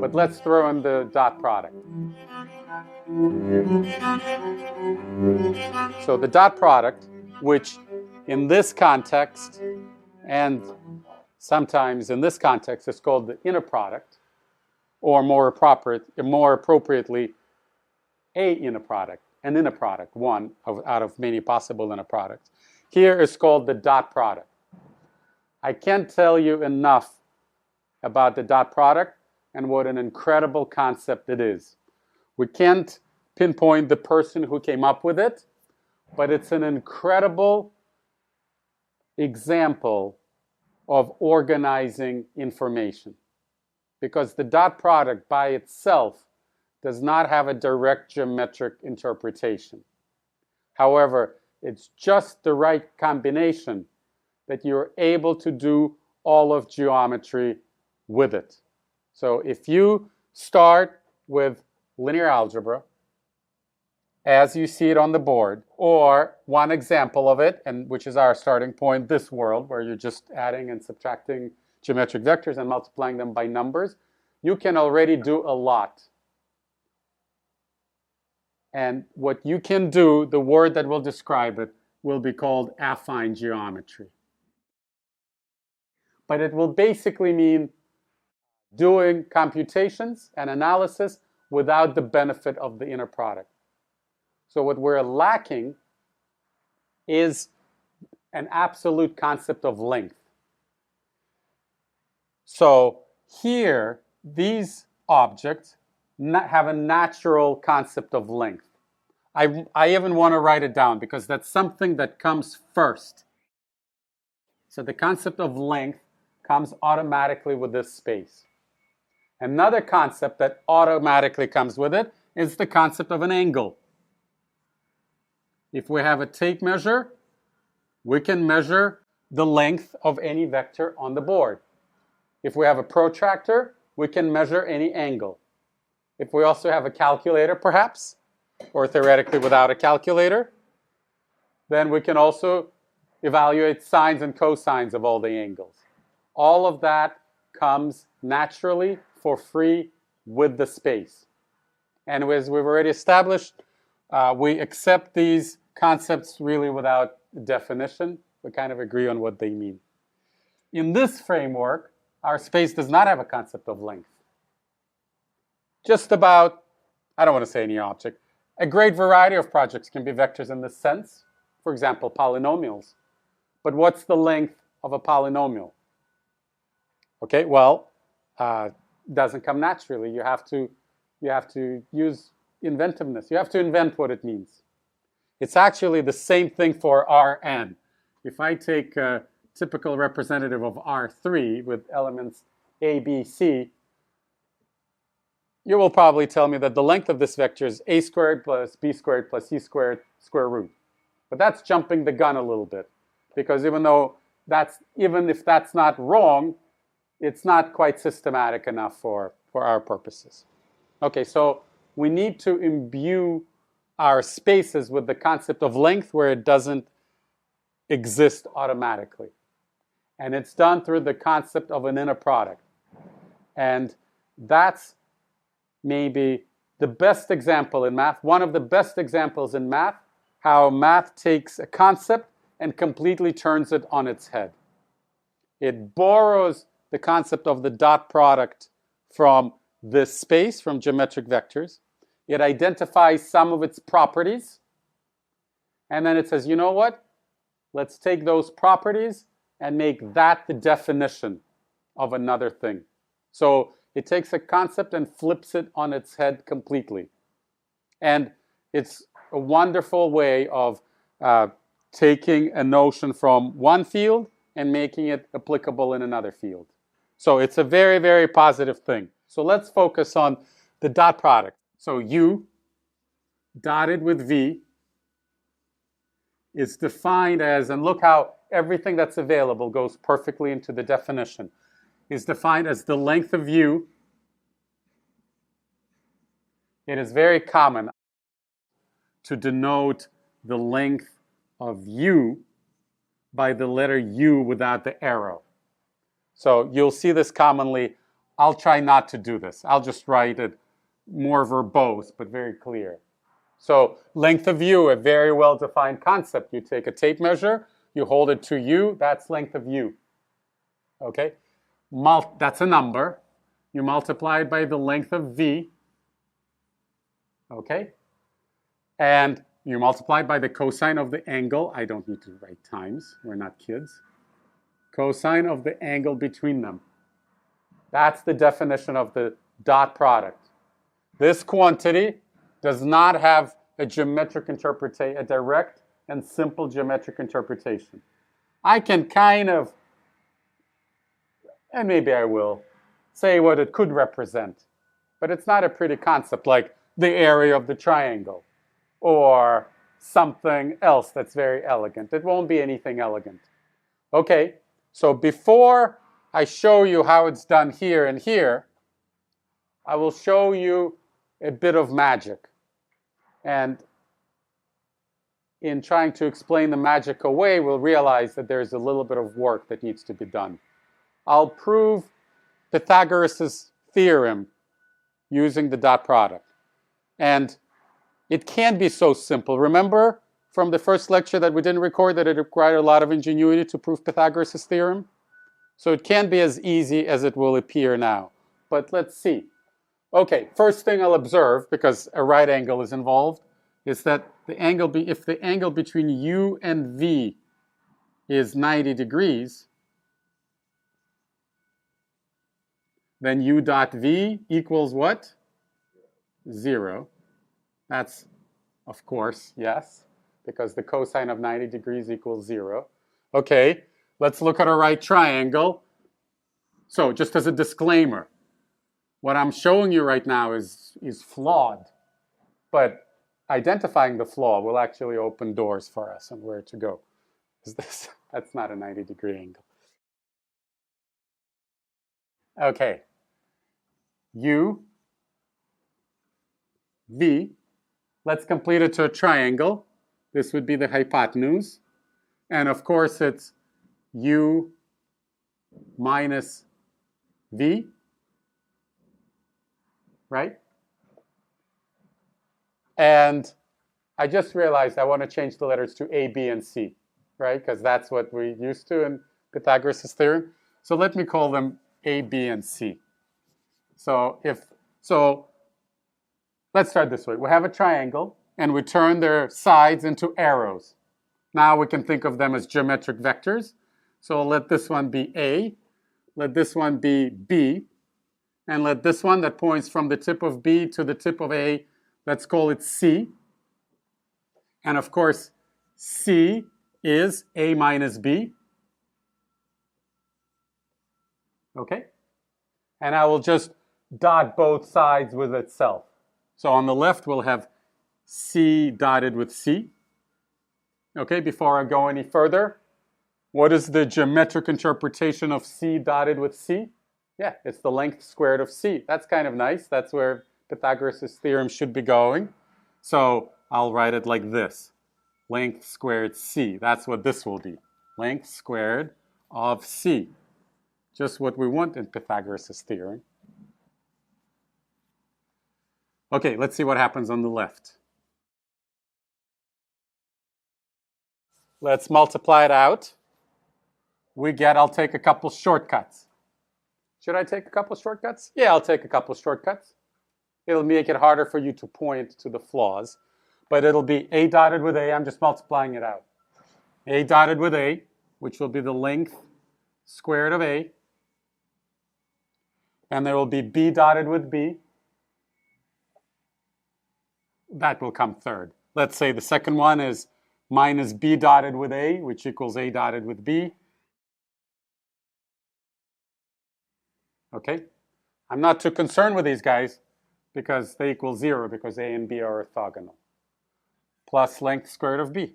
But let's throw in the dot product. So the dot product, which in this context and sometimes in this context is called the inner product, or more appropriately, a inner product, an inner product, one out of many possible inner products. Here is called the dot product. I can't tell you enough about the dot product and what an incredible concept it is. We can't pinpoint the person who came up with it, but it's an incredible example of organizing information. Because the dot product by itself does not have a direct geometric interpretation. However, it's just the right combination that you're able to do all of geometry with it. So if you start with linear algebra, as you see it on the board, or one example of it, and which is our starting point, this world, where you're just adding and subtracting geometric vectors and multiplying them by numbers, you can already do a lot. And what you can do, the word that will describe it, will be called affine geometry. But it will basically mean doing computations and analysis without the benefit of the inner product. So what we're lacking is an absolute concept of length. So here, these objects have a natural concept of length. I even want to write it down because that's something that comes first. So the concept of length comes automatically with this space. Another concept that automatically comes with it is the concept of an angle. If we have a tape measure, we can measure the length of any vector on the board. If we have a protractor, we can measure any angle. If we also have a calculator, perhaps, or theoretically without a calculator, then we can also evaluate sines and cosines of all the angles. All of that comes naturally for free with the space. And as we've already established, we accept these concepts really without definition. We kind of agree on what they mean. In this framework, our space does not have a concept of length. Just about, I don't want to say any object, a great variety of projects can be vectors in this sense. For example, polynomials. But what's the length of a polynomial? Okay, well, doesn't come naturally. You have to use inventiveness. You have to invent what it means. It's actually the same thing for Rn. If I take a typical representative of R3 with elements A, B, C, you will probably tell me that the length of this vector is a squared plus b squared plus c squared square root. But that's jumping the gun a little bit, because even if that's not wrong, it's not quite systematic enough for our purposes. Okay, so we need to imbue our spaces with the concept of length where it doesn't exist automatically. And it's done through the concept of an inner product. And that's maybe the best example in math, one of the best examples in math, how math takes a concept and completely turns it on its head. It borrows the concept of the dot product from this space, from geometric vectors. It identifies some of its properties. And then it says, you know what? Let's take those properties and make that the definition of another thing. So it takes a concept and flips it on its head completely. And it's a wonderful way of taking a notion from one field and making it applicable in another field. So it's a very, very positive thing. So let's focus on the dot product. So U dotted with V is defined as, and look how everything that's available goes perfectly into the definition, is defined as the length of U. It is very common to denote the length of U by the letter U without the arrow. So you'll see this commonly I'll try not to do this. I'll just write it more verbose, but very clear. So length of u, a very well-defined concept. You take a tape measure, you hold it to u, that's length of u. Okay? That's a number. You multiply it by the length of v. Okay? And you multiply by the cosine of the angle. I don't need to write times. We're not kids. Cosine of the angle between them. That's the definition of the dot product. This quantity does not have a geometric interpretation, a direct and simple geometric interpretation. I can kind of, and maybe I will, say what it could represent. But it's not a pretty concept like the area of the triangle or something else that's very elegant. It won't be anything elegant. Okay, so before I show you how it's done here and here, I will show you a bit of magic. And in trying to explain the magic away, we'll realize that there's a little bit of work that needs to be done. I'll prove Pythagoras' theorem using the dot product. And it can be so simple. Remember from the first lecture that we didn't record that it required a lot of ingenuity to prove Pythagoras' theorem? So it can't be as easy as it will appear now. But let's see. Okay, first thing I'll observe, because a right angle is involved, is that if the angle between u and v is 90 degrees, then u dot v equals what? 0. That's, of course, yes, because the cosine of 90 degrees equals 0. Okay, let's look at a right triangle. So just as a disclaimer, what I'm showing you right now is flawed, but identifying the flaw will actually open doors for us on where to go. That's not a 90-degree angle. Okay, u, v, let's complete it to a triangle. This would be the hypotenuse. And of course, it's u minus v, right? And I just realized I want to change the letters to A, B, and C, right? Because that's what we used to in Pythagoras' theorem. So let me call them A, B, and C. So let's start this way. We have a triangle, and we turn their sides into arrows. Now we can think of them as geometric vectors. So let this one be A, let this one be B, and let this one that points from the tip of B to the tip of A, let's call it C. And of course, C is A minus B. Okay? And I will just dot both sides with itself. So on the left, we'll have C dotted with C. Okay, before I go any further, what is the geometric interpretation of C dotted with C? Yeah, it's the length squared of C. That's kind of nice. That's where Pythagoras' theorem should be going. So I'll write it like this. Length squared C. That's what this will be. Length squared of C. Just what we want in Pythagoras' theorem. Okay, let's see what happens on the left. Let's multiply it out. We get, I'll take a couple shortcuts. Should I take a couple shortcuts? Yeah, I'll take a couple shortcuts. It'll make it harder for you to point to the flaws. But it'll be A dotted with A. I'm just multiplying it out. A dotted with A, which will be the length squared of A. And there will be B dotted with B. That will come third. Let's say the second one is minus B dotted with A, which equals A dotted with B. Okay? I'm not too concerned with these guys because they equal 0 because A and B are orthogonal. Plus length squared of B.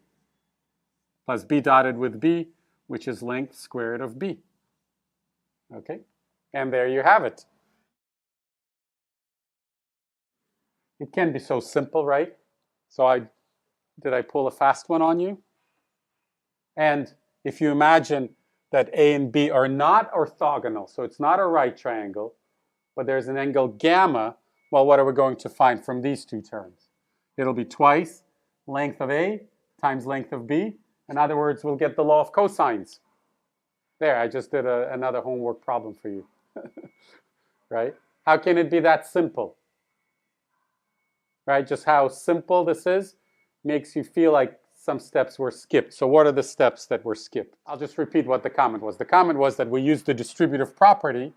Plus B dotted with B, which is length squared of B. Okay? And there you have it. It can be so simple, right? So did I pull a fast one on you? And if you imagine that A and B are not orthogonal, so it's not a right triangle, but there's an angle gamma. Well, what are we going to find from these two terms? It'll be twice length of A times length of B. In other words, we'll get the law of cosines. There, I just did another homework problem for you. Right? How can it be that simple? Right? Just how simple this is makes you feel like some steps were skipped. So what are the steps that were skipped? I'll just repeat what the comment was. The comment was that we used the distributive property.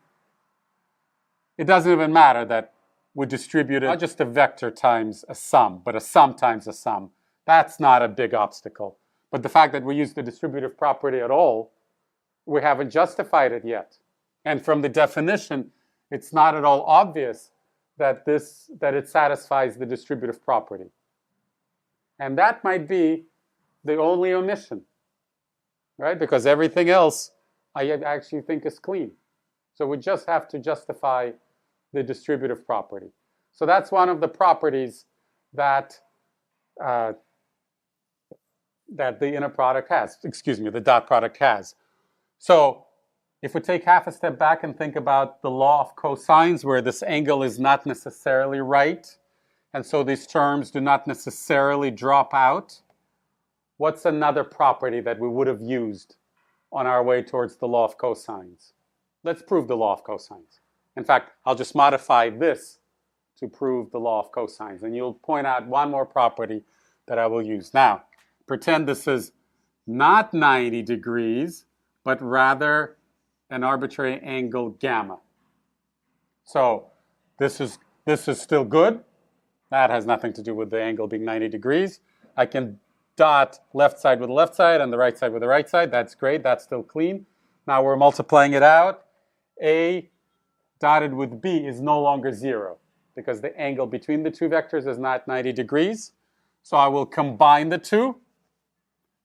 It doesn't even matter that we distributed not just a vector times a sum, but a sum times a sum. That's not a big obstacle. But the fact that we use the distributive property at all, we haven't justified it yet. And from the definition, it's not at all obvious that it satisfies the distributive property. And that might be the only omission, right? Because everything else I actually think is clean. So we just have to justify the distributive property. So that's one of the properties that the inner product has, the dot product has. So if we take half a step back and think about the law of cosines, where this angle is not necessarily right, and so these terms do not necessarily drop out, what's another property that we would have used on our way towards the law of cosines? Let's prove the law of cosines. In fact, I'll just modify this to prove the law of cosines, and you'll point out one more property that I will use. Now, pretend this is not 90 degrees, but rather an arbitrary angle gamma. So this is still good. That has nothing to do with the angle being 90 degrees. I can dot left side with the left side and the right side with the right side. That's great. That's still clean. Now we're multiplying it out. A dotted with B is no longer 0 because the angle between the two vectors is not 90 degrees. So I will combine the two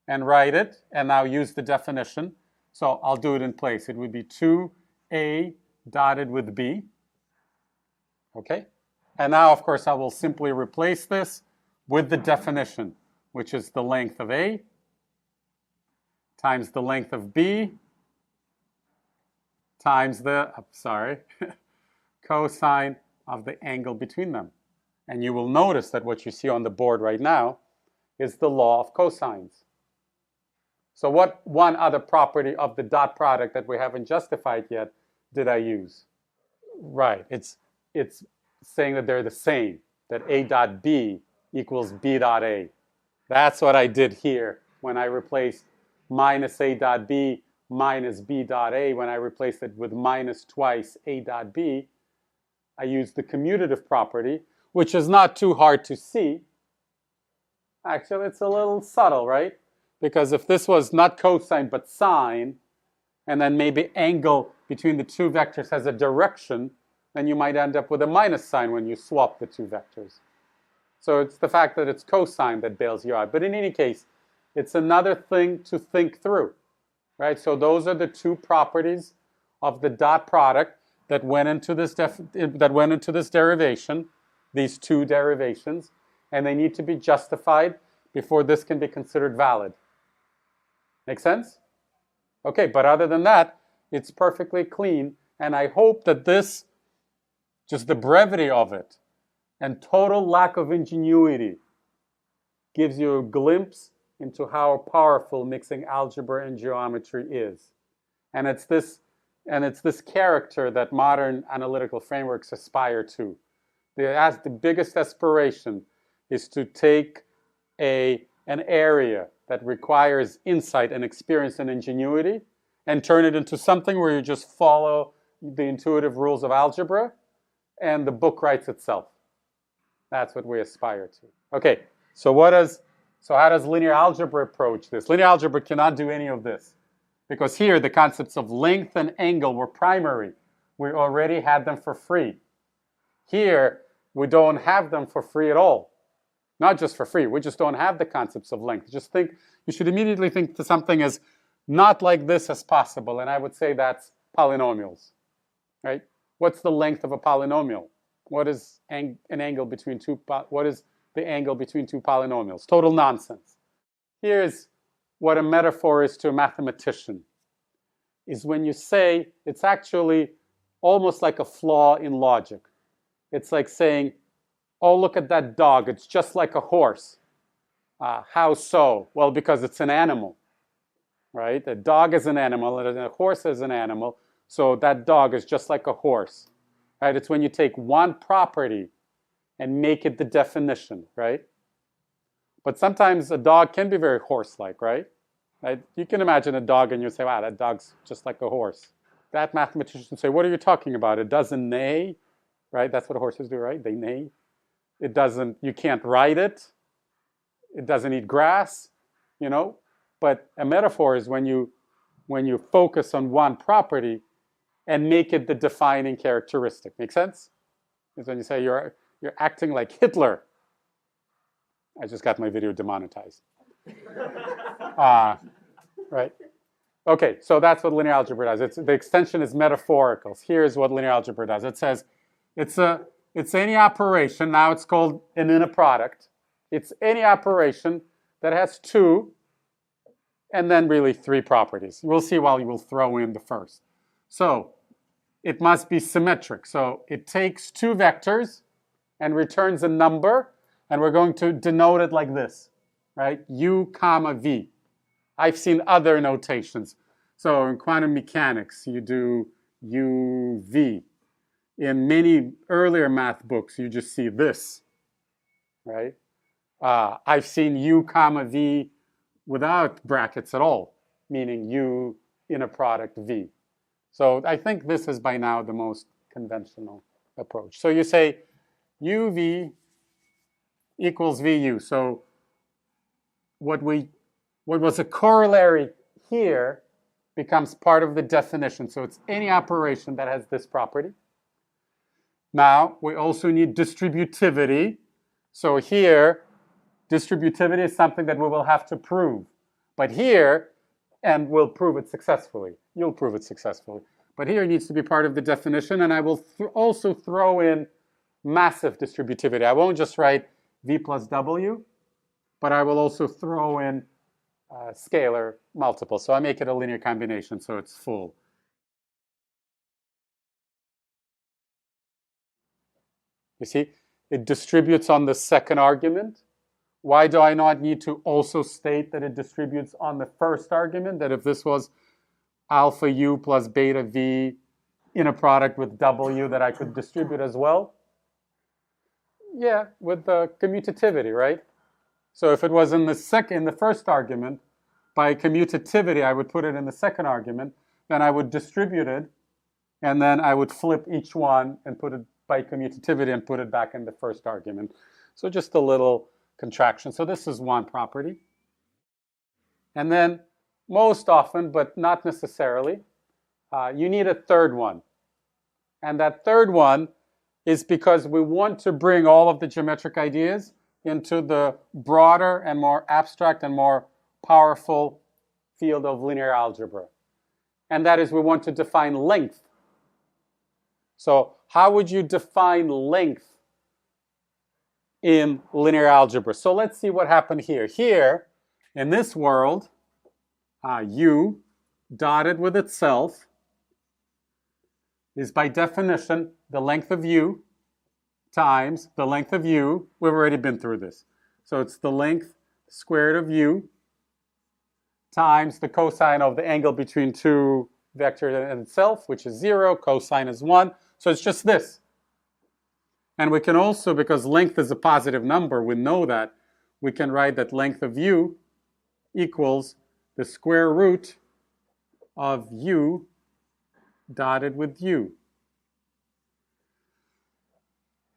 and write it and now use the definition. So I'll do it in place. It would be 2A dotted with B. Okay? And now, of course, I will simply replace this with the definition, which is the length of A times the length of B times the, cosine of the angle between them. And you will notice that what you see on the board right now is the law of cosines. So what one other property of the dot product that we haven't justified yet did I use? Right, it's saying that they're the same, that A dot B equals B dot A. That's what I did here when I replaced minus A dot B minus B dot A. When I replaced it with minus twice A dot B, I used the commutative property, which is not too hard to see. Actually, it's a little subtle, right? Because if this was not cosine but sine, and then maybe angle between the two vectors has a direction, then you might end up with a minus sign when you swap the two vectors. So it's the fact that it's cosine that bails you out. But in any case, it's another thing to think through, right? So those are the two properties of the dot product that went into this derivation, these two derivations, and they need to be justified before this can be considered valid. Make sense? Okay, but other than that, it's perfectly clean, and I hope that this, just the brevity of it, and total lack of ingenuity gives you a glimpse into how powerful mixing algebra and geometry is. And it's this character that modern analytical frameworks aspire to. The biggest aspiration is to take an area that requires insight and experience and ingenuity and turn it into something where you just follow the intuitive rules of algebra and the book writes itself. That's what we aspire to. Okay, so how does linear algebra approach this? Linear algebra cannot do any of this because here the concepts of length and angle were primary. We already had them for free. Here, we don't have them for free at all. Not just for free, we just don't have the concepts of length. You should immediately think to something as not like this as possible, and I would say that's polynomials, right? What's the length of a polynomial? What is an angle between what is the angle between two polynomials? Total nonsense. Here's what a metaphor is to a mathematician, is when you say it's actually almost like a flaw in logic. It's like saying, oh, look at that dog. It's just like a horse. How so? Well, because it's an animal, right? A dog is an animal and a horse is an animal. So that dog is just like a horse, right? It's when you take one property and make it the definition, right? But sometimes a dog can be very horse-like, right? You can imagine a dog and you say, wow, that dog's just like a horse. That mathematician would say, what are you talking about? It doesn't neigh, right? That's what horses do, right? They neigh. It doesn't, you can't ride it. It doesn't eat grass, you know? But a metaphor is when you focus on one property and make it the defining characteristic. Make sense? It's when you say you're acting like Hitler. I just got my video demonetized. Right? Okay, so that's what linear algebra does. The extension is metaphorical. Here's what linear algebra does. It says it's any operation. Now it's called an inner product. It's any operation that has two and then really three properties. We'll see why we'll throw in the first. So it must be symmetric. So it takes two vectors and returns a number, and we're going to denote it like this, right? U comma V. I've seen other notations. So in quantum mechanics, you do UV. In many earlier math books, you just see this, right? I've seen U comma V without brackets at all, meaning U in a product V. So I think this is by now the most conventional approach. So you say UV equals VU. So what was a corollary here becomes part of the definition. So it's any operation that has this property. Now, we also need distributivity. So here, distributivity is something that we will have to prove. But here, and we'll prove it successfully. You'll prove it successfully. But here it needs to be part of the definition, and I will also throw in massive distributivity. I won't just write V plus W, but I will also throw in scalar multiple. So I make it a linear combination, so it's full. You see, it distributes on the second argument. Why do I not need to also state that it distributes on the first argument? That if this was alpha U plus beta V in a product with W, that I could distribute as well? Yeah, with the commutativity, right? So if it was in the first argument, by commutativity, I would put it in the second argument, then I would distribute it, and then I would flip each one and put it by commutativity and put it back in the first argument. So just a little contraction. So this is one property. And then most often, but not necessarily, you need a third one. And that third one is because we want to bring all of the geometric ideas into the broader and more abstract and more powerful field of linear algebra. And that is, we want to define length. So how would you define length in linear algebra? So let's see what happened here. Here, in this world, U dotted with itself is by definition the length of U times the length of U. We've already been through this. So it's the length squared of U times the cosine of the angle between two vectors and itself, which is 0. Cosine is 1. So it's just this. And we can also, because length is a positive number, we know that, we can write that length of U equals the square root of U dotted with U.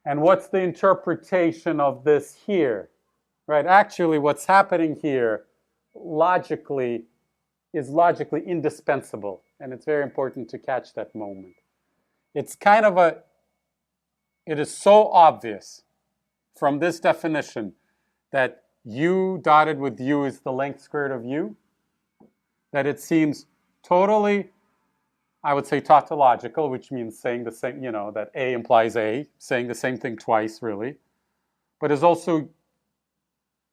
And what's the interpretation of this here? Right, actually what's happening here logically is logically indispensable, and it's very important to catch that moment. It's kind of it is so obvious from this definition that U dotted with U is the length squared of U, that it seems totally, I would say, tautological, which means saying the same, that A implies A, saying the same thing twice, really, but is also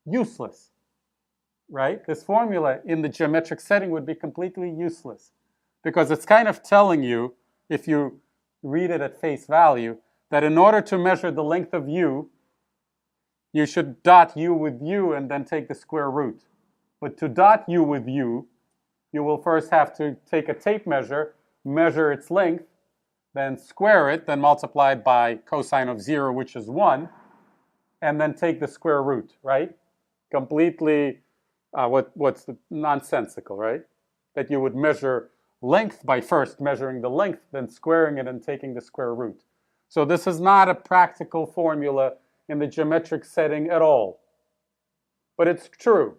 useless, right? This formula in the geometric setting would be completely useless because it's kind of telling you, if you read it at face value, that in order to measure the length of u, you should dot u with u and then take the square root. But to dot u with u, you will first have to take a tape measure, measure its length, then square it, then multiply it by cosine of 0, which is 1, and then take the square root, right? Completely, what's the nonsensical, right? That you would measure length by first measuring the length, then squaring it and taking the square root. So this is not a practical formula in the geometric setting at all. But it's true.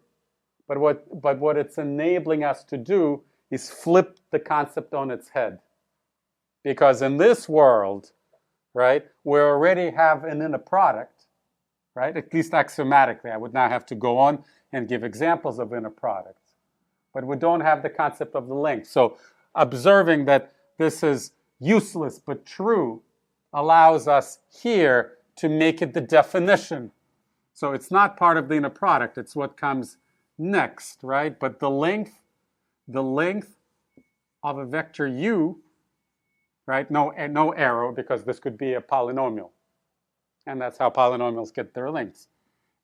But what it's enabling us to do is flip the concept on its head. Because in this world, right, we already have an inner product, right? At least axiomatically. I would now have to go on and give examples of inner products. But we don't have the concept of the length. So observing that this is useless but true allows us here to make it the definition. So it's not part of the inner product. It's what comes next, right? But the length of a vector u, right? No arrow, because this could be a polynomial. And that's how polynomials get their lengths,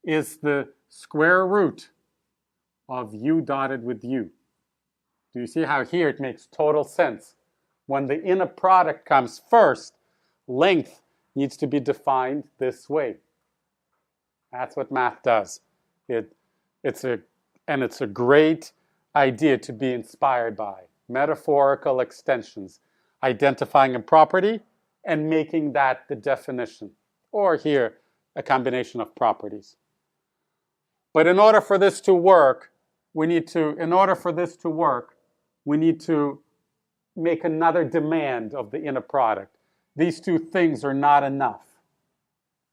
is the square root of u dotted with u. Do you see how here it makes total sense? When the inner product comes first, length needs to be defined this way. That's what math does. It's a great idea to be inspired by. Metaphorical extensions, identifying a property and making that the definition. Or here, a combination of properties. But in order for this to work, we need to make another demand of the inner product. These two things are not enough.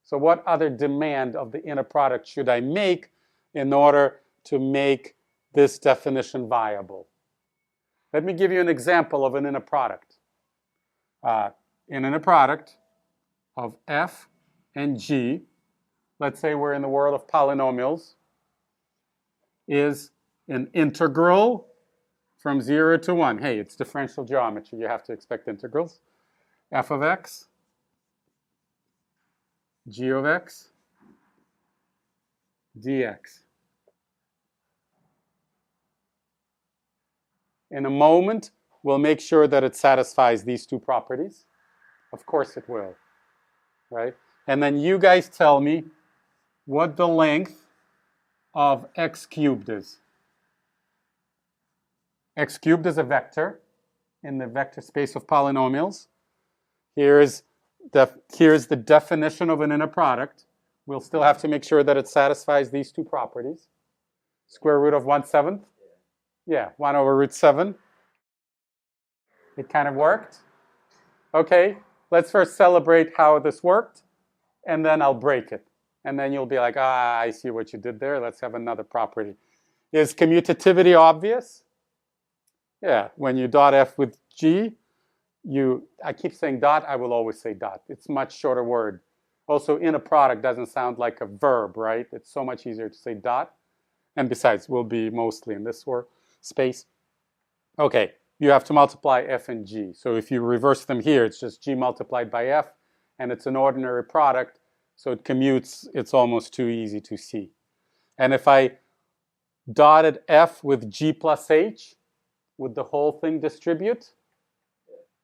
So what other demand of the inner product should I make in order to make this definition viable? Let me give you an example of an inner product. An inner product of f and g, let's say we're in the world of polynomials, is an integral from 0 to 1. Hey, it's differential geometry. You have to expect integrals. F of x, g of x, dx. In a moment, we'll make sure that it satisfies these two properties. Of course it will, right? And then you guys tell me what the length of x cubed is. X cubed is a vector in the vector space of polynomials. Here's the definition of an inner product. We'll still have to make sure that it satisfies these two properties. Square root of 1/7. Yeah, 1 over root 7. It kind of worked. Okay, let's first celebrate how this worked, and then I'll break it. And then you'll be like, I see what you did there. Let's have another property. Is commutativity obvious? Yeah, when you dot f with g, I keep saying dot, I will always say dot. It's a much shorter word. Also, inner product doesn't sound like a verb, right? It's so much easier to say dot. And besides, we'll be mostly in this space. Okay, you have to multiply f and g. So if you reverse them here, it's just g multiplied by f, and it's an ordinary product, so it commutes. It's almost too easy to see. And if I dotted f with g plus h, would the whole thing distribute?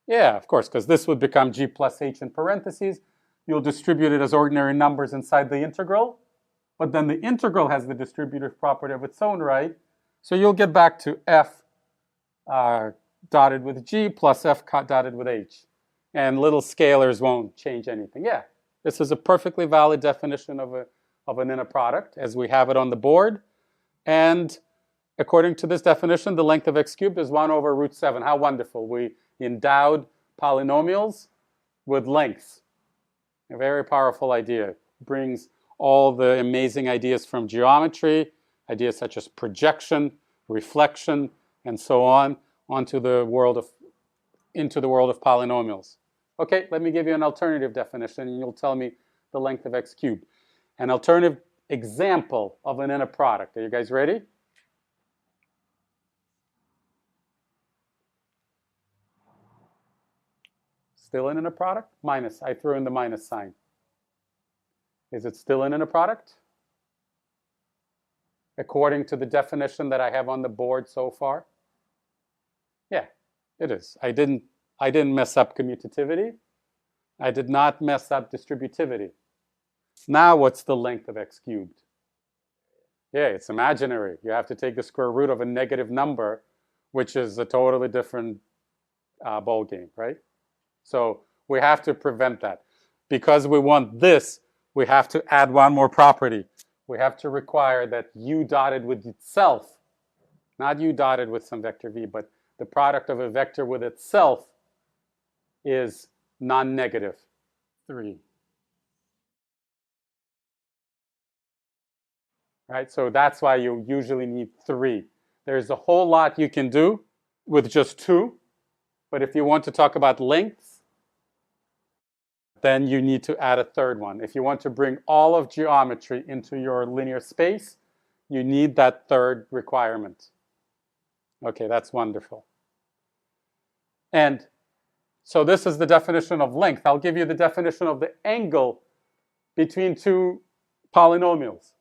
Yeah, of course, because this would become g plus h in parentheses. You'll distribute it as ordinary numbers inside the integral, but then the integral has the distributive property of its own right, so you'll get back to f dotted with g plus f dotted with h, and little scalars won't change anything. Yeah, this is a perfectly valid definition of an inner product as we have it on the board, and according to this definition, the length of x cubed is 1 over root 7. How wonderful. We endowed polynomials with lengths. A very powerful idea. Brings all the amazing ideas from geometry, ideas such as projection, reflection, and so on, into the world of polynomials. Okay, let me give you an alternative definition, and you'll tell me the length of x cubed. An alternative example of an inner product. Are you guys ready? Still an inner product? Minus. I threw in the minus sign. Is it still an inner product? According to the definition that I have on the board so far? Yeah, it is. I didn't mess up commutativity. I did not mess up distributivity. Now what's the length of x cubed? Yeah, it's imaginary. You have to take the square root of a negative number, which is a totally different ball game, right? So we have to prevent that. Because we want this, we have to add one more property. We have to require that u dotted with itself, not u dotted with some vector v, but the product of a vector with itself is non-negative. 3. Right? So that's why you usually need 3. There's a whole lot you can do with just 2, but if you want to talk about lengths, then you need to add a third one. If you want to bring all of geometry into your linear space, you need that third requirement. Okay, that's wonderful. And so this is the definition of length. I'll give you the definition of the angle between two polynomials.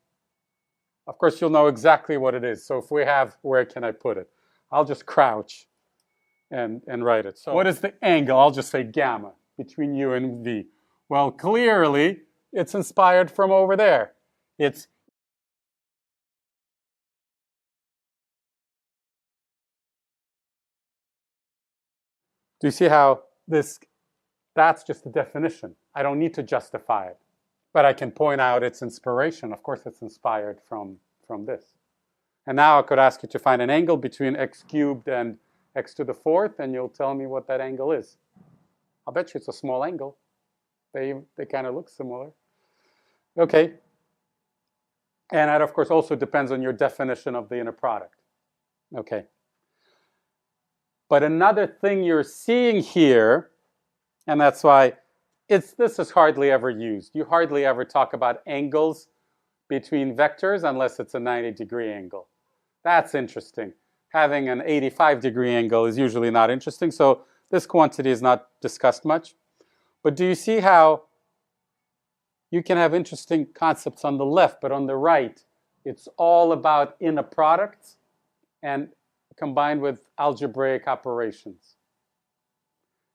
Of course, you'll know exactly what it is. So if we have, where can I put it? I'll just crouch and write it. So what is the angle? I'll just say gamma between u and v. Well, clearly, it's inspired from over there. It's do you see how that's just the definition. I don't need to justify it. But I can point out its inspiration. Of course, it's inspired from this. And now I could ask you to find an angle between x cubed and x to the 4th, and you'll tell me what that angle is. I'll bet you it's a small angle. They kind of look similar. Okay. And that, of course, also depends on your definition of the inner product. Okay. But another thing you're seeing here, and that's why this is hardly ever used. You hardly ever talk about angles between vectors unless it's a 90-degree angle. That's interesting. Having an 85-degree angle is usually not interesting, so this quantity is not discussed much. But do you see how you can have interesting concepts on the left, but on the right, it's all about inner products and combined with algebraic operations.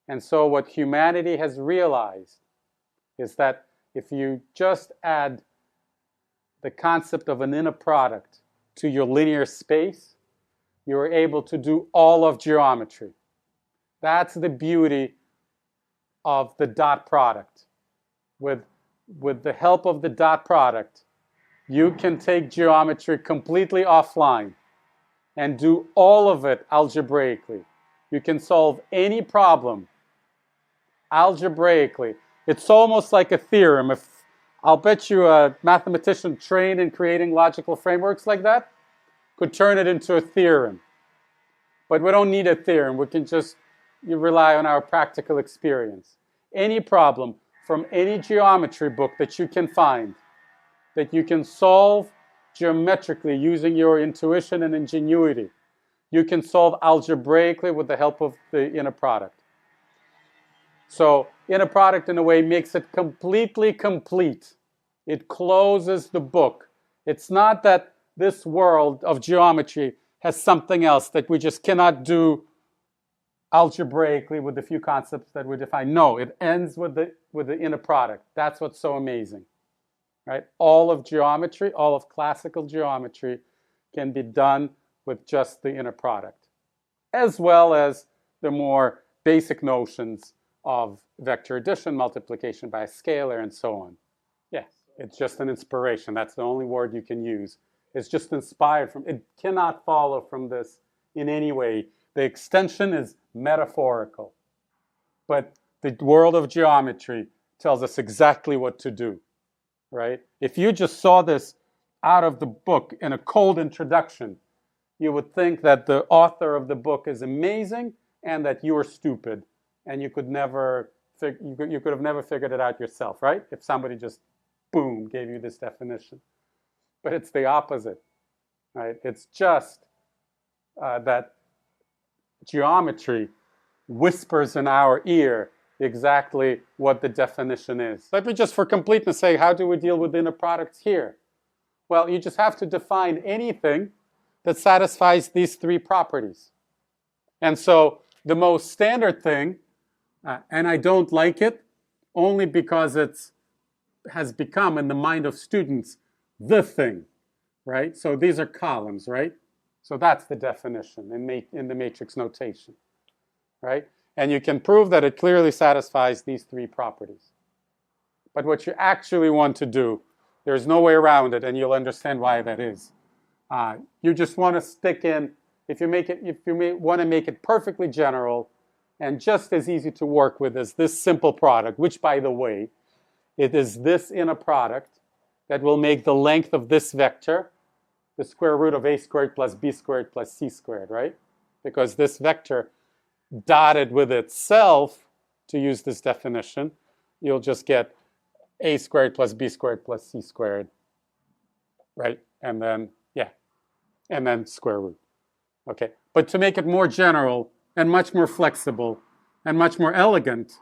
And so what humanity has realized is that if you just add the concept of an inner product to your linear space, you're able to do all of geometry. That's the beauty of the dot product. With the help of the dot product, you can take geometry completely offline and do all of it algebraically. You can solve any problem algebraically. It's almost like a theorem. I'll bet you a mathematician trained in creating logical frameworks like that could turn it into a theorem. But we don't need a theorem. We can just rely on our practical experience. Any problem from any geometry book that you can find, that you can solve geometrically using your intuition and ingenuity, you can solve algebraically with the help of the inner product. So inner product, in a way, makes it completely complete. It closes the book. It's not that this world of geometry has something else that we just cannot do algebraically with the few concepts that we define. No, it ends with the inner product. That's what's so amazing, right? All of geometry, all of classical geometry can be done with just the inner product, as well as the more basic notions of vector addition, multiplication by a scalar, and so on. Yeah, it's just an inspiration. That's the only word you can use. It's just inspired from, it cannot follow from this in any way. The extension is metaphorical, but the world of geometry tells us exactly what to do, right? If you just saw this out of the book in a cold introduction, you would think that the author of the book is amazing and that you are stupid and you could have never figured it out yourself, right? If somebody just, boom, gave you this definition. But it's the opposite, right? It's just that geometry whispers in our ear exactly what the definition is. Let me just for completeness say, how do we deal with inner products here? Well, you just have to define anything that satisfies these three properties. And so the most standard thing, and I don't like it only because it has become in the mind of students the thing, right? So these are columns, right? So that's the definition in the matrix notation, right? And you can prove that it clearly satisfies these three properties. But what you actually want to do, there's no way around it, and you'll understand why that is. You just want to stick in, if you want to make it perfectly general and just as easy to work with as this simple product, which, by the way, it is this inner product that will make the length of this vector the square root of a squared plus b squared plus c squared, right? Because this vector dotted with itself, to use this definition, you'll just get a squared plus b squared plus c squared, right? And then, yeah, and then square root. Okay, but to make it more general and much more flexible and much more elegant,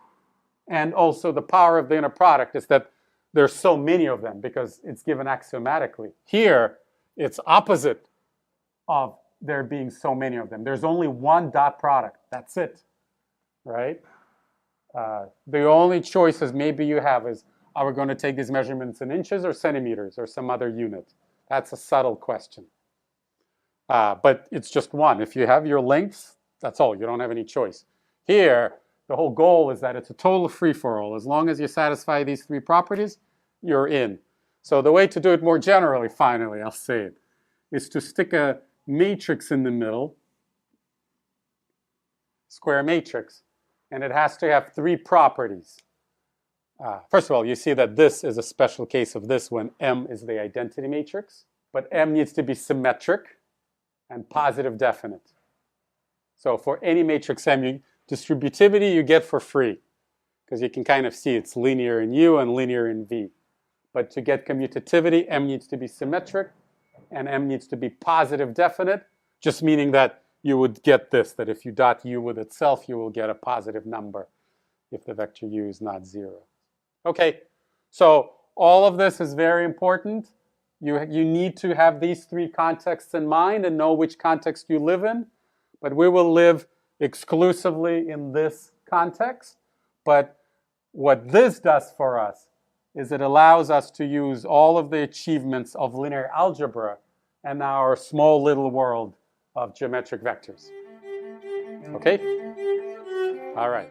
and also the power of the inner product is that there's so many of them because it's given axiomatically. Here, it's opposite of there being so many of them. There's only one dot product. That's it, right? The only choices maybe you have is, are we going to take these measurements in inches or centimeters or some other unit? That's a subtle question. But it's just one. If you have your lengths, that's all. You don't have any choice. Here, the whole goal is that it's a total free-for-all. As long as you satisfy these three properties, you're in. So the way to do it more generally, finally, I'll say it, is to stick a matrix in the middle, square matrix, and it has to have three properties. First of all, you see that this is a special case of this when M is the identity matrix, but M needs to be symmetric and positive definite. So for any matrix M, distributivity you get for free, because you can kind of see it's linear in U and linear in V. But to get commutativity, M needs to be symmetric, and M needs to be positive definite, just meaning that you would get this, that if you dot U with itself, you will get a positive number if the vector U is not 0. Okay, so all of this is very important. You need to have these three contexts in mind and know which context you live in. But we will live exclusively in this context. But what this does for us is it allows us to use all of the achievements of linear algebra and our small little world of geometric vectors. Okay? All right.